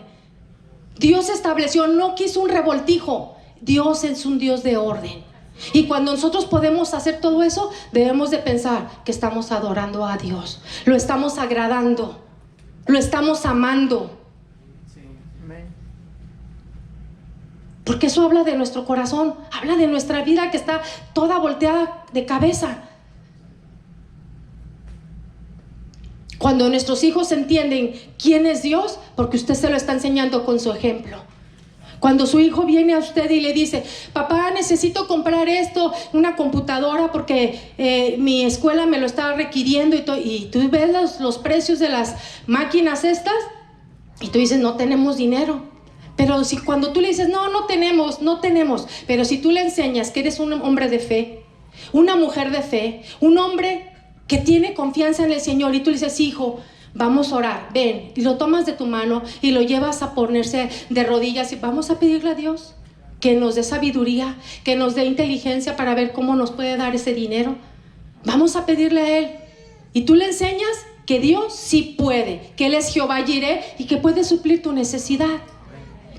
Dios estableció, no quiso un revoltijo. Dios es un Dios de orden. Y cuando nosotros podemos hacer todo eso, debemos de pensar que estamos adorando a Dios. Lo estamos agradando. Lo estamos amando. Porque eso habla de nuestro corazón. Habla de nuestra vida que está toda volteada de cabeza. Cuando nuestros hijos entienden quién es Dios, porque usted se lo está enseñando con su ejemplo. Cuando su hijo viene a usted y le dice, papá, necesito comprar esto, una computadora, porque mi escuela me lo está requiriendo, y tú ves los precios de las máquinas estas, y tú dices, no tenemos dinero. Pero si cuando tú le dices, no tenemos, pero si tú le enseñas que eres un hombre de fe, una mujer de fe, un hombre que tiene confianza en el Señor, y tú le dices, hijo, vamos a orar, ven, y lo tomas de tu mano y lo llevas a ponerse de rodillas y vamos a pedirle a Dios que nos dé sabiduría, que nos dé inteligencia para ver cómo nos puede dar ese dinero. Vamos a pedirle a Él, y tú le enseñas que Dios sí puede, que Él es Jehová Jireh y que puede suplir tu necesidad.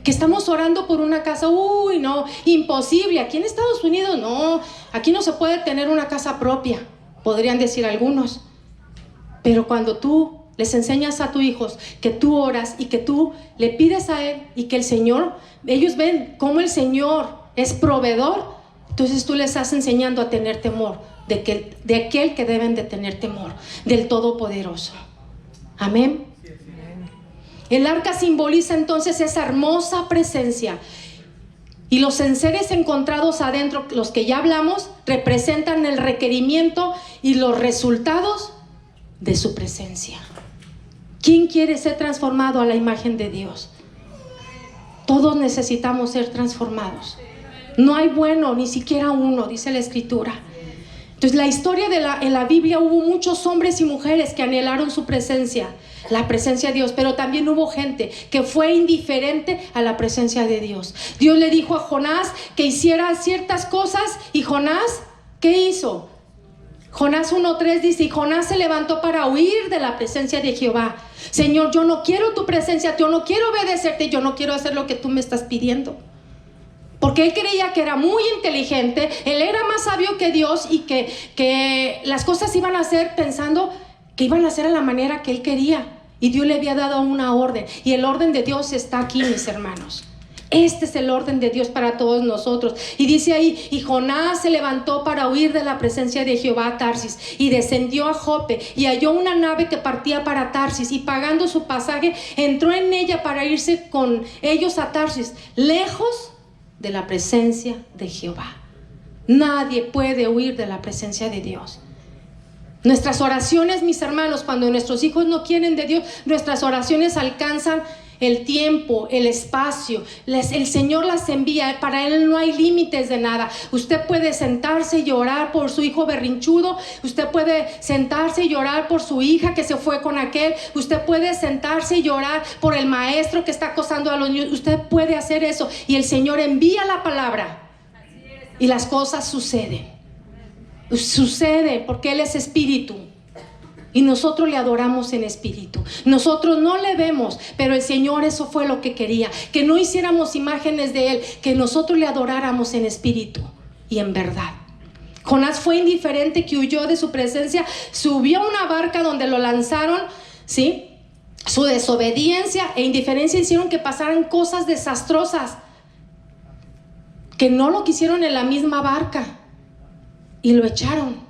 Que estamos orando por una casa, uy, no, imposible. Aquí en Estados Unidos, no, aquí no se puede tener una casa propia, podrían decir algunos. Pero cuando tú les enseñas a tus hijos que tú oras y que tú le pides a Él y que el Señor, ellos ven cómo el Señor es proveedor, entonces tú les estás enseñando a tener temor de aquel que deben de tener temor, del Todopoderoso. Amén. El arca simboliza entonces esa hermosa presencia. Y los enseres encontrados adentro, los que ya hablamos, representan el requerimiento y los resultados de su presencia. ¿Quién quiere ser transformado a la imagen de Dios? Todos necesitamos ser transformados. No hay bueno, ni siquiera uno, dice la Escritura. Entonces, la historia en la Biblia hubo muchos hombres y mujeres que anhelaron su presencia, la presencia de Dios, pero también hubo gente que fue indiferente a la presencia de Dios. Dios le dijo a Jonás que hiciera ciertas cosas, y Jonás, ¿qué hizo? Jonás 1:3 dice, y Jonás se levantó para huir de la presencia de Jehová. Señor, yo no quiero tu presencia, yo no quiero obedecerte, yo no quiero hacer lo que tú me estás pidiendo. Porque él creía que era muy inteligente, él era más sabio que Dios, y que las cosas iban a ser pensando que iban a ser a la manera que él quería. Y Dios le había dado una orden. Y el orden de Dios está aquí, mis hermanos. Este es el orden de Dios para todos nosotros. Y dice ahí, y Jonás se levantó para huir de la presencia de Jehová a Tarsis, y descendió a Jope, y halló una nave que partía para Tarsis, y pagando su pasaje, entró en ella para irse con ellos a Tarsis, lejos de la presencia de Jehová. Nadie puede huir de la presencia de Dios. Nuestras oraciones, mis hermanos, cuando nuestros hijos no quieren de Dios, nuestras oraciones alcanzan el tiempo, el espacio. El Señor las envía. Para Él no hay límites de nada. Usted puede sentarse y llorar por su hijo berrinchudo. Usted puede sentarse y llorar por su hija que se fue con aquel. Usted puede sentarse y llorar por el maestro que está acosando a los niños. Usted puede hacer eso. Y el Señor envía la palabra. Y las cosas suceden. Sucede porque Él es espíritu. Y nosotros le adoramos en espíritu. Nosotros no le vemos, pero el Señor eso fue lo que quería. Que no hiciéramos imágenes de Él, que nosotros le adoráramos en espíritu y en verdad. Jonás fue indiferente, que huyó de su presencia, subió a una barca donde lo lanzaron, ¿sí? Su desobediencia e indiferencia hicieron que pasaran cosas desastrosas, que no lo quisieron en la misma barca y lo echaron.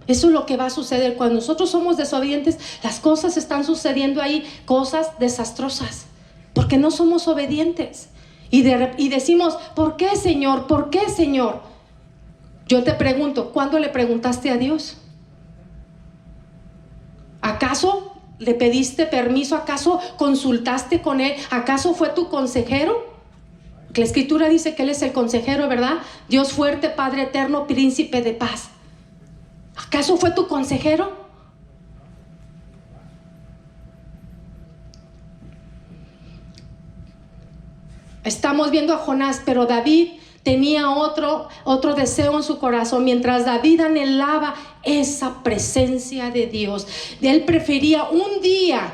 Eso es lo que va a suceder cuando nosotros somos desobedientes. Las cosas están sucediendo ahí, cosas desastrosas, porque no somos obedientes. Y decimos, ¿por qué, Señor? ¿Por qué, Señor? Yo te pregunto, ¿cuándo le preguntaste a Dios? ¿Acaso le pediste permiso? ¿Acaso consultaste con Él? ¿Acaso fue tu consejero? La Escritura dice que Él es el consejero, ¿verdad? Dios fuerte, Padre eterno, príncipe de paz. ¿Acaso fue tu consejero? Estamos viendo a Jonás, pero David tenía otro deseo en su corazón. Mientras David anhelaba esa presencia de Dios, él prefería un día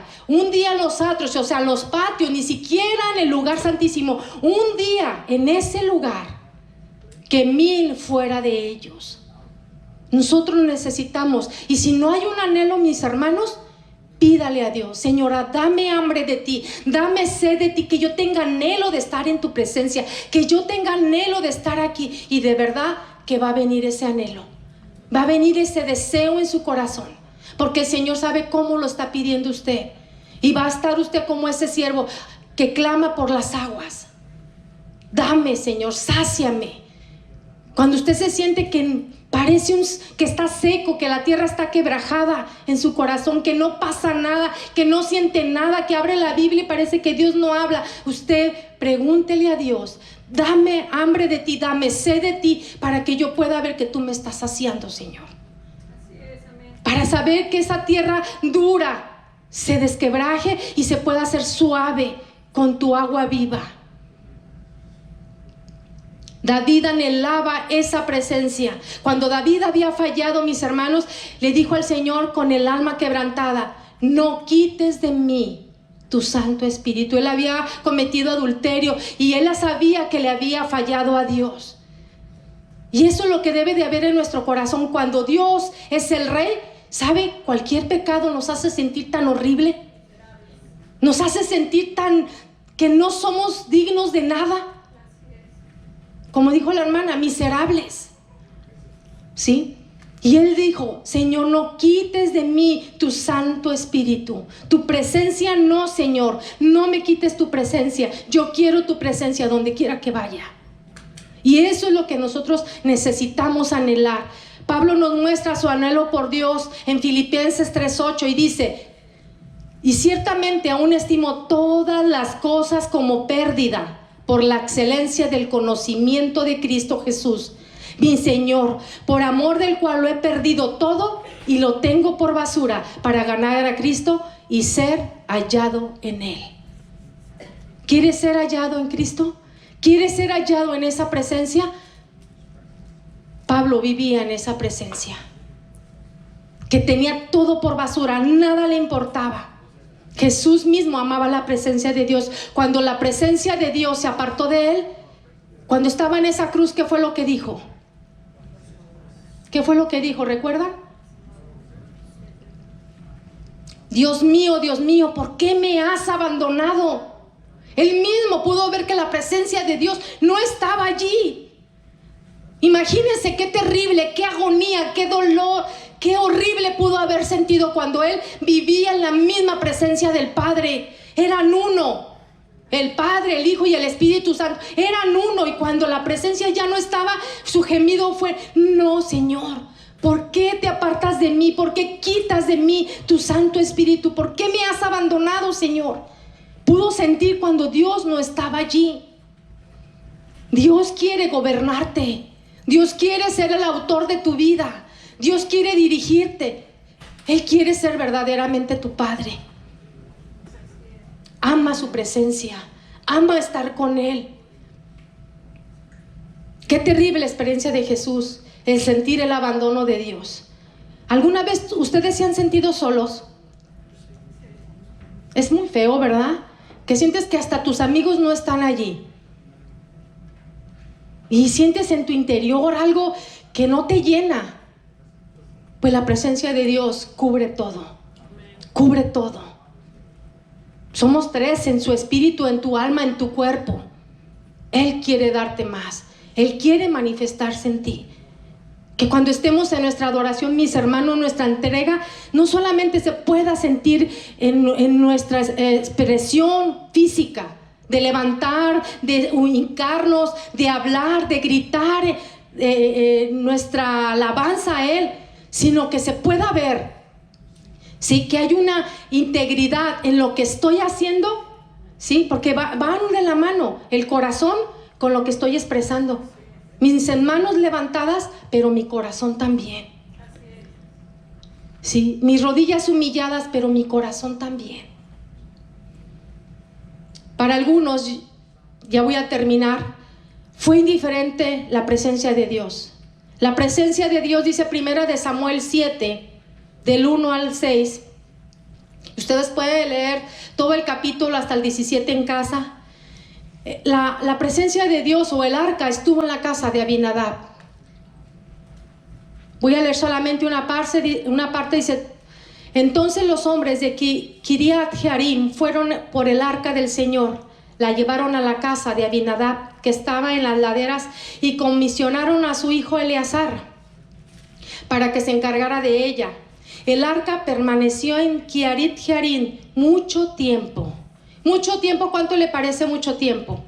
los atrios, o sea, los patios, ni siquiera en el lugar santísimo, un día en ese lugar, que 1000 fuera de ellos. Nosotros necesitamos, y si no hay un anhelo, mis hermanos, pídale a Dios: Señora, dame hambre de ti, dame sed de ti, que yo tenga anhelo de estar en tu presencia, que yo tenga anhelo de estar aquí. Y de verdad que va a venir ese anhelo, va a venir ese deseo en su corazón, porque el Señor sabe cómo lo está pidiendo usted. Y va a estar usted como ese siervo que clama por las aguas. Dame, Señor, sáciame. Cuando usted se siente que parece que está seco, que la tierra está quebrajada en su corazón, que no pasa nada, que no siente nada, que abre la Biblia y parece que Dios no habla, usted pregúntele a Dios: dame hambre de ti, dame sed de ti, para que yo pueda ver que tú me estás saciando, Señor. Así es, amén. Para saber que esa tierra dura se desquebraje y se pueda hacer suave con tu agua viva. David anhelaba esa presencia. Cuando David había fallado, mis hermanos, le dijo al Señor con el alma quebrantada: no quites de mí tu Santo Espíritu. Él había cometido adulterio y él sabía que le había fallado a Dios. Y eso es lo que debe de haber en nuestro corazón. Cuando Dios es el Rey, ¿sabe? Cualquier pecado nos hace sentir tan horrible, nos hace sentir tan que no somos dignos de nada. Como dijo la hermana, miserables, ¿sí? Y él dijo: Señor, no quites de mí tu Santo Espíritu, tu presencia no, Señor, no me quites tu presencia. Yo quiero tu presencia donde quiera que vaya. Y eso es lo que nosotros necesitamos anhelar. Pablo nos muestra su anhelo por Dios en Filipenses 3:8 y dice: y ciertamente aún estimo todas las cosas como pérdida por la excelencia del conocimiento de Cristo Jesús, mi Señor, por amor del cual lo he perdido todo y lo tengo por basura, para ganar a Cristo y ser hallado en Él. ¿Quieres ser hallado en Cristo? ¿Quieres ser hallado en esa presencia? Pablo vivía en esa presencia, que tenía todo por basura, nada le importaba. Jesús mismo amaba la presencia de Dios. Cuando la presencia de Dios se apartó de él, cuando estaba en esa cruz, ¿qué fue lo que dijo? ¿Qué fue lo que dijo? ¿Recuerdan? Dios mío, ¿por qué me has abandonado? Él mismo pudo ver que la presencia de Dios no estaba allí. Imagínense qué terrible, qué agonía, qué dolor, qué horrible pudo haber sentido cuando él vivía en la misma presencia del Padre. Eran uno. El Padre, el Hijo y el Espíritu Santo eran uno, y cuando la presencia ya no estaba, su gemido fue: no, Señor, ¿por qué te apartas de mí? ¿Por qué quitas de mí tu Santo Espíritu? ¿Por qué me has abandonado, Señor? Pudo sentir cuando Dios no estaba allí. Dios quiere gobernarte. Dios quiere ser el autor de tu vida. Dios quiere dirigirte. Él quiere ser verdaderamente tu Padre. Ama su presencia, ama estar con Él. Qué terrible experiencia de Jesús, el sentir el abandono de Dios. ¿Alguna vez ustedes se han sentido solos? Es muy feo, ¿verdad? Que sientes que hasta tus amigos no están allí. Y sientes en tu interior algo que no te llena. Pues la presencia de Dios cubre todo. Cubre todo. Somos tres: en su espíritu, en tu alma, en tu cuerpo. Él quiere darte más. Él quiere manifestarse en ti. Que cuando estemos en nuestra adoración, mis hermanos, nuestra entrega, no solamente se pueda sentir en nuestra expresión física, de levantar, de hincarnos, de hablar, de gritar nuestra alabanza a Él, sino que se pueda ver, ¿sí?, que hay una integridad en lo que estoy haciendo, ¿sí? Porque van de la mano el corazón con lo que estoy expresando. Mis manos levantadas, pero mi corazón también. ¿Sí? Mis rodillas humilladas, pero mi corazón también. Para algunos, ya voy a terminar, fue indiferente la presencia de Dios. La presencia de Dios, dice Primera de Samuel 7, del 1 al 6. Ustedes pueden leer todo el capítulo hasta el 17 en casa. La presencia de Dios, o el arca, estuvo en la casa de Abinadab. Voy a leer solamente una parte. Dice: entonces los hombres de Kiriat Jearim fueron por el arca del Señor, la llevaron a la casa de Abinadab, que estaba en las laderas, y comisionaron a su hijo Eleazar para que se encargara de ella. El arca permaneció en Kiriat Jearim mucho tiempo. Mucho tiempo. ¿Cuánto le parece mucho tiempo?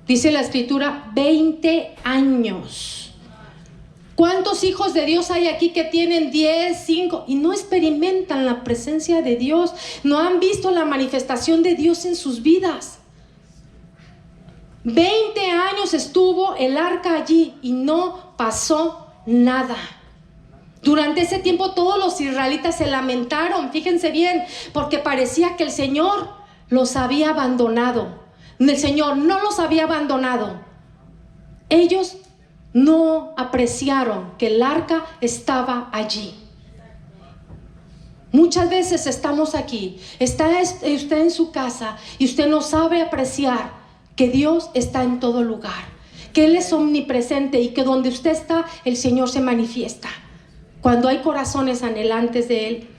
Dice la escritura: 20 años. ¿Cuántos hijos de Dios hay aquí que tienen 10, 5 y no experimentan la presencia de Dios? No han visto la manifestación de Dios en sus vidas. 20 años estuvo el arca allí y no pasó nada. Durante ese tiempo todos los israelitas se lamentaron, fíjense bien, porque parecía que el Señor los había abandonado. El Señor no los había abandonado. Ellos no apreciaron que el arca estaba allí. Muchas veces estamos aquí, está usted en su casa y usted no sabe apreciar que Dios está en todo lugar, que Él es omnipresente y que donde usted está, el Señor se manifiesta. Cuando hay corazones anhelantes de Él.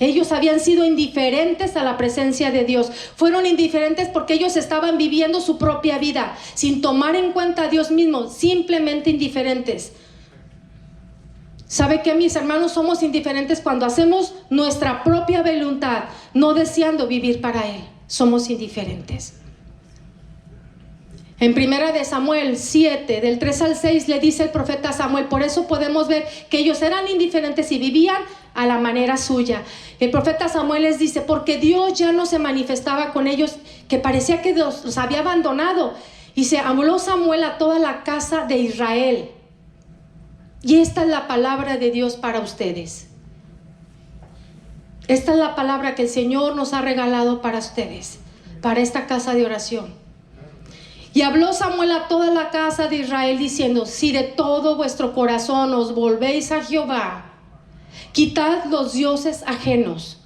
Ellos habían sido indiferentes a la presencia de Dios. Fueron indiferentes porque ellos estaban viviendo su propia vida sin tomar en cuenta a Dios mismo, simplemente indiferentes. ¿Sabe qué, mis hermanos? Somos indiferentes cuando hacemos nuestra propia voluntad, no deseando vivir para Él. Somos indiferentes. En Primera de Samuel 7, del 3 al 6, le dice el profeta Samuel: por eso podemos ver que ellos eran indiferentes y vivían a la manera suya. El profeta Samuel les dice: porque Dios ya no se manifestaba con ellos, que parecía que Dios los había abandonado. Y se habló Samuel a toda la casa de Israel. Y esta es la palabra de Dios para ustedes. Esta es la palabra que el Señor nos ha regalado para ustedes, para esta casa de oración. Y habló Samuel a toda la casa de Israel diciendo: si de todo vuestro corazón os volvéis a Jehová, quitad los dioses ajenos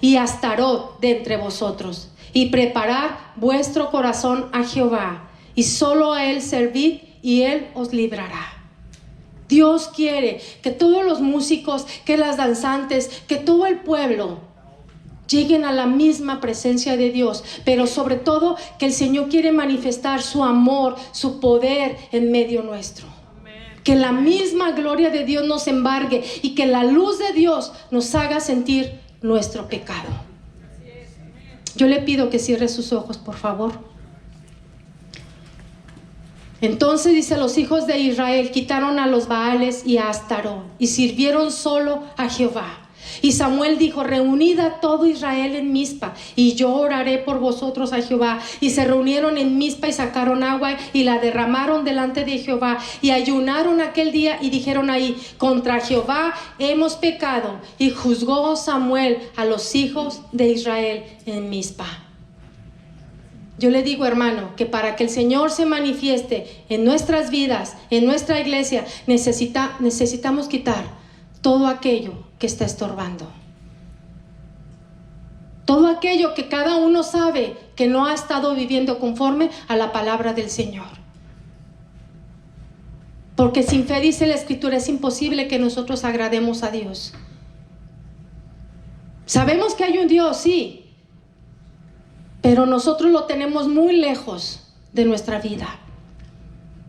y Astarot de entre vosotros, y preparad vuestro corazón a Jehová, y solo a Él servid, y Él os librará. Dios quiere que todos los músicos, que las danzantes, que todo el pueblo lleguen a la misma presencia de Dios, pero sobre todo que el Señor quiere manifestar su amor, su poder en medio nuestro. Que la misma gloria de Dios nos embargue y que la luz de Dios nos haga sentir nuestro pecado. Yo le pido que cierre sus ojos, por favor. Entonces dice: los hijos de Israel quitaron a los Baales y a Astarot y sirvieron solo a Jehová. Y Samuel dijo: reunid a todo Israel en Mizpa, y yo oraré por vosotros a Jehová. Y se reunieron en Mizpa y sacaron agua y la derramaron delante de Jehová. Y ayunaron aquel día y dijeron ahí: contra Jehová hemos pecado. Y juzgó Samuel a los hijos de Israel en Mizpa. Yo le digo, hermano, que para que el Señor se manifieste en nuestras vidas, en nuestra iglesia, necesitamos quitar todo aquello que está estorbando. Todo aquello que cada uno sabe que no ha estado viviendo conforme a la palabra del Señor. Porque sin fe, dice la Escritura, es imposible que nosotros agrademos a Dios. Sabemos que hay un Dios, sí, pero nosotros lo tenemos muy lejos de nuestra vida.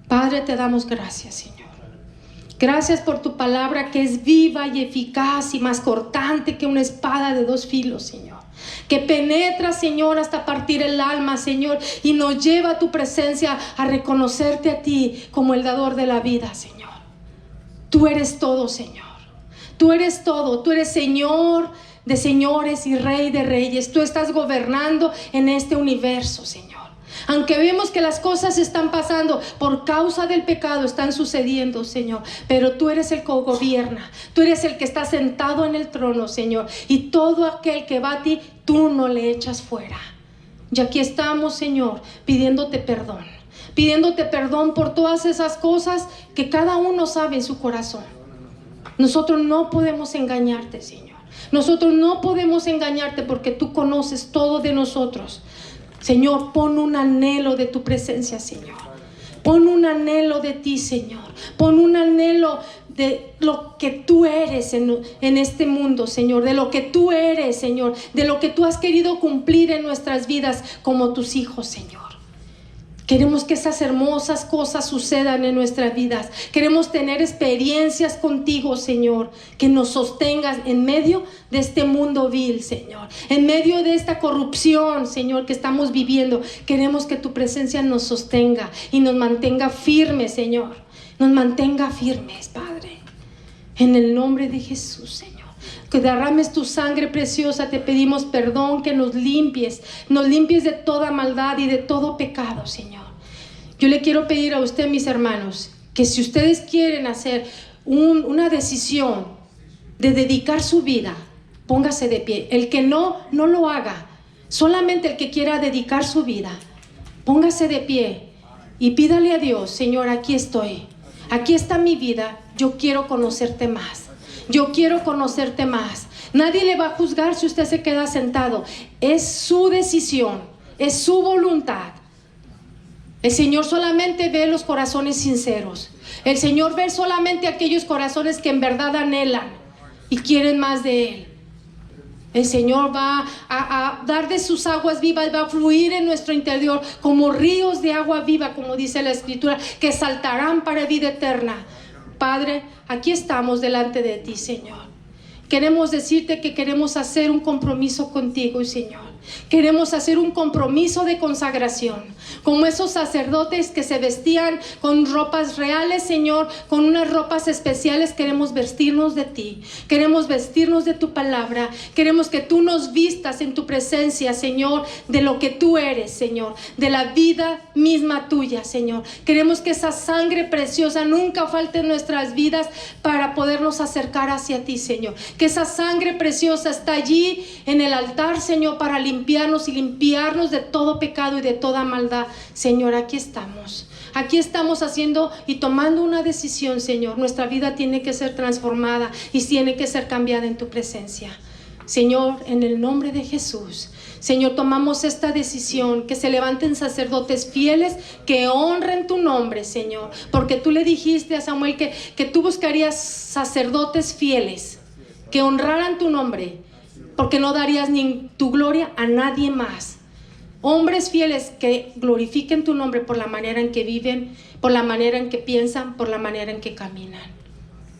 Padre, te damos gracias, Señor. Gracias por tu palabra, que es viva y eficaz y más cortante que una espada de dos filos, Señor. Que penetra, Señor, hasta partir el alma, Señor, y nos lleva a tu presencia a reconocerte a ti como el dador de la vida, Señor. Tú eres todo, Señor. Tú eres todo. Tú eres Señor de señores y Rey de reyes. Tú estás gobernando en este universo, Señor. Aunque vemos que las cosas están pasando por causa del pecado, están sucediendo, Señor, pero tú eres el que gobierna, tú eres el que está sentado en el trono, Señor, y todo aquel que va a ti, tú no le echas fuera. Y aquí estamos, Señor, pidiéndote perdón por todas esas cosas que cada uno sabe en su corazón. Nosotros no podemos engañarte, Señor. Nosotros no podemos engañarte porque tú conoces todo de nosotros. Señor, pon un anhelo de tu presencia, Señor. Pon un anhelo de ti, Señor. Pon un anhelo de lo que tú eres en este mundo, Señor. De lo que tú eres, Señor. De lo que tú has querido cumplir en nuestras vidas como tus hijos, Señor. Queremos que esas hermosas cosas sucedan en nuestras vidas. Queremos tener experiencias contigo, Señor, que nos sostengas en medio de este mundo vil, Señor. En medio de esta corrupción, Señor, que estamos viviendo. Queremos que tu presencia nos sostenga y nos mantenga firmes, Señor. Nos mantenga firmes, Padre. En el nombre de Jesús, Señor. Que derrames tu sangre preciosa, te pedimos perdón, que nos limpies de toda maldad y de todo pecado, Señor. Yo le quiero pedir a usted, mis hermanos, que si ustedes quieren hacer una decisión de dedicar su vida, póngase de pie. El que no lo haga. Solamente el que quiera dedicar su vida, póngase de pie y pídale a Dios: Señor, aquí estoy, aquí está mi vida, yo quiero conocerte más. Yo quiero conocerte más. Nadie le va a juzgar si usted se queda sentado. Es su decisión, es su voluntad. El Señor solamente ve los corazones sinceros. El Señor ve solamente aquellos corazones que en verdad anhelan y quieren más de Él. El Señor va a dar de sus aguas vivas, va a fluir en nuestro interior como ríos de agua viva, como dice la Escritura, que saltarán para vida eterna. Padre, aquí estamos delante de ti, Señor. Queremos decirte que queremos hacer un compromiso contigo, Señor. Queremos hacer un compromiso de consagración, como esos sacerdotes que se vestían con ropas reales, Señor, con unas ropas especiales. Queremos vestirnos de ti, queremos vestirnos de tu palabra, queremos que tú nos vistas en tu presencia, Señor, de lo que tú eres, Señor, de la vida misma tuya, Señor. Queremos que esa sangre preciosa nunca falte en nuestras vidas para podernos acercar hacia ti, Señor. Que esa sangre preciosa está allí en el altar, Señor, para limpiarnos y limpiarnos de todo pecado y de toda maldad. Señor, aquí estamos haciendo y tomando una decisión, Señor. Nuestra vida tiene que ser transformada y tiene que ser cambiada en tu presencia, Señor, en el nombre de Jesús. Señor, tomamos esta decisión, que se levanten sacerdotes fieles que honren tu nombre, Señor, porque tú le dijiste a Samuel que tú buscarías sacerdotes fieles que honraran tu nombre. porque no darías ni tu gloria a nadie más. Hombres fieles que glorifiquen tu nombre por la manera en que viven, por la manera en que piensan, por la manera en que caminan.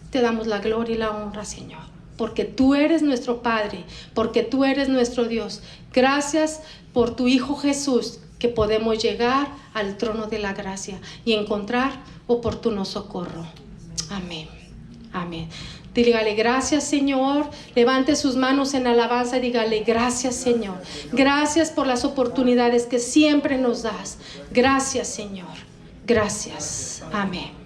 Te damos la gloria y la honra, Señor, porque tú eres nuestro Padre, porque tú eres nuestro Dios. Gracias por tu Hijo Jesús, que podemos llegar al trono de la gracia y encontrar oportuno socorro. Amén. Amén. Dígale gracias, Señor. Levante sus manos en alabanza y dígale gracias, Señor. Gracias por las oportunidades que siempre nos das. Gracias, Señor. Gracias. Amén.